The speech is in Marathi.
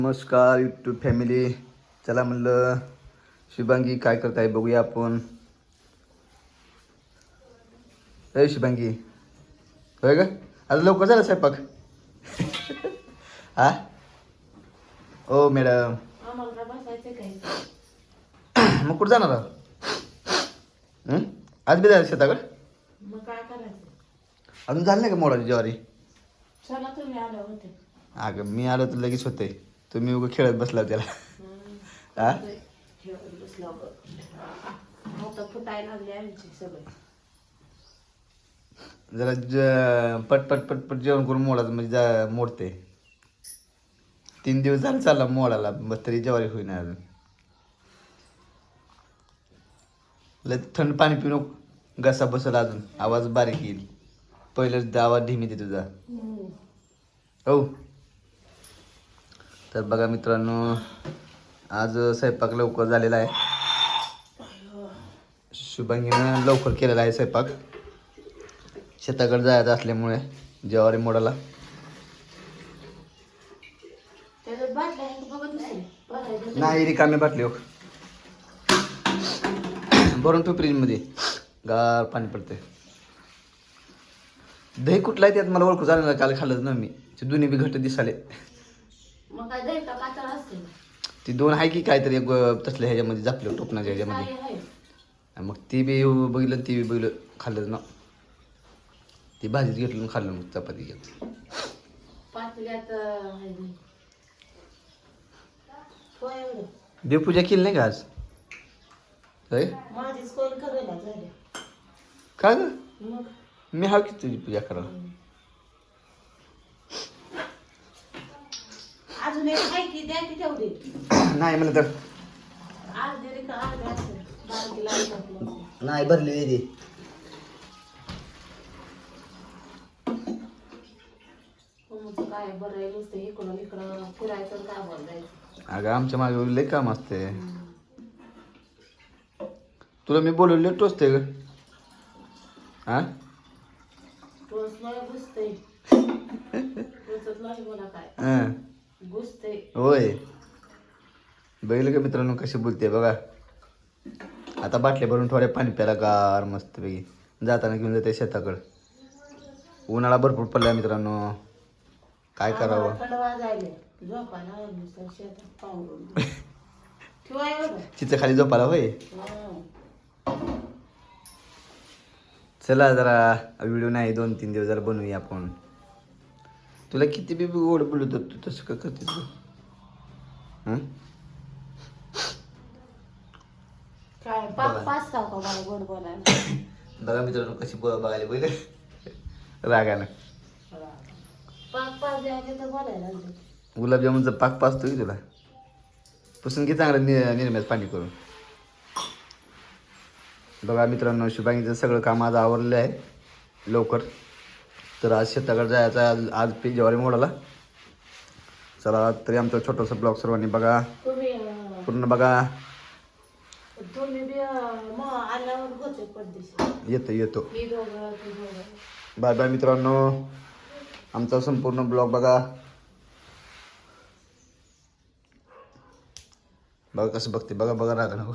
नमस्कार यूट्यूब फॅमिली. चला म्हणलं शुभांगी काय करताय बघूया आपण. अरे शुभांगी होय का? आता लवकर झाला स्वयंपाक. हा ओ मॅडम मग कुठं जाणार आहोत? आज बी जायचं शेताकडे? मग काय करायचं? अजून झालं नाही का मोडाची ज्वारी? चला तुम्ही आले होते. अगं मी आलो तर लगेच होते. तुम्ही उगं खेळत बसला त्याला. हा खेळत बसल्यावर आता फुटायला लागले आमचे सगळे. जरा पटपट पटपट जेवण करून मोडायचं म्हणजे मोडते. 3 दिवस झाले चालला मोडाला मग तरी ज्वारी होईना अजून. लय थंड पाणी पिऊ नको, घसा बसल अजून आवाज बारीक येईल. पहिलेच आवाज ढिमी दे तुझा. हो तर बघा मित्रांनो, आज स्वयंपाक लवकर झालेला आहे. शुभांगीनं लवकर केलेला आहे स्वयंपाक. शेताकडे जायचं असल्यामुळे ज्वारी मोडाला. नाही रिकामी बाटली हो, भरून ठेव फ्रीजमध्ये, गार पाणी पडते. दही कुठला आहे त्यात मला ओळखू झालं ना, काल खाल्लंच ना मी. ते दोन्ही बी घट्ट दिसाले. मग काय दही का पातळ असते? ती दोन आहे की काहीतरी तसल्या ह्याच्यामध्ये झापलं टोपणाच्या ह्याच्यामध्ये. मग ती बी बघितलं ती बी बघितलं खाल्लंच ना. ती भाजीच घेतलं खाल्लं मग चपाती घेत पातळ्यात देवपूजा केली नाही का आज? होय माझीच कोण करायला झाले का ग? मग मी हा की तुझी पूजा करायला. अजून एक आहे की द्या की तेवढी. नाही म्हणलं तर अर्धी रे का अर्धी असेल बारकी लागली. नाही भरली दिदी. काय बरं आहे नुसतं इकडून इकडं फिरायचं काय बोलायचं. अगं आमच्या मागे लय काम असते. तुला मी बोलवले टोचते ग. हा टोचलंय घुसतंय. टोचत नाही बोला काय घुसतंय. होय बघितलं का मित्रांनो कशी बोलते बघा. आता बाटल्या भरून थोड्या पाणी प्यायला गार मस्त पैकी जाताना घेऊन जाते शेताकडं. उन्हाळा भरपूर पडला मित्रांनो, काय करावं. तिचं खाली झोपायला होय. चला जरा व्हिडिओ नाही 2-3 दिवस जरा बनवूया आपण. तुला किती बी गोड बोलत तू तसं का करते तू? बघा मित्रांनो कशी बघायला पहिले रागानं. गुलाबजामुनचा पाक पाचतो की तुला. पुसून घे चांगलं निर्म्याच पाणी करून. बघा मित्रांनो शुभांगीचं सगळं काम आज आवरलेलं आहे लवकर. तर आज शेताकडे जायचं आज पीक ज्वारी मोडाला. चला तरी आमचा छोटासा ब्लॉग सर्वांनी बघा पूर्ण बघा. येतो बाय बाय मित्रांनो. आमचा संपूर्ण ब्लॉग बघा. बघा कसं बघते बघा रागा नको.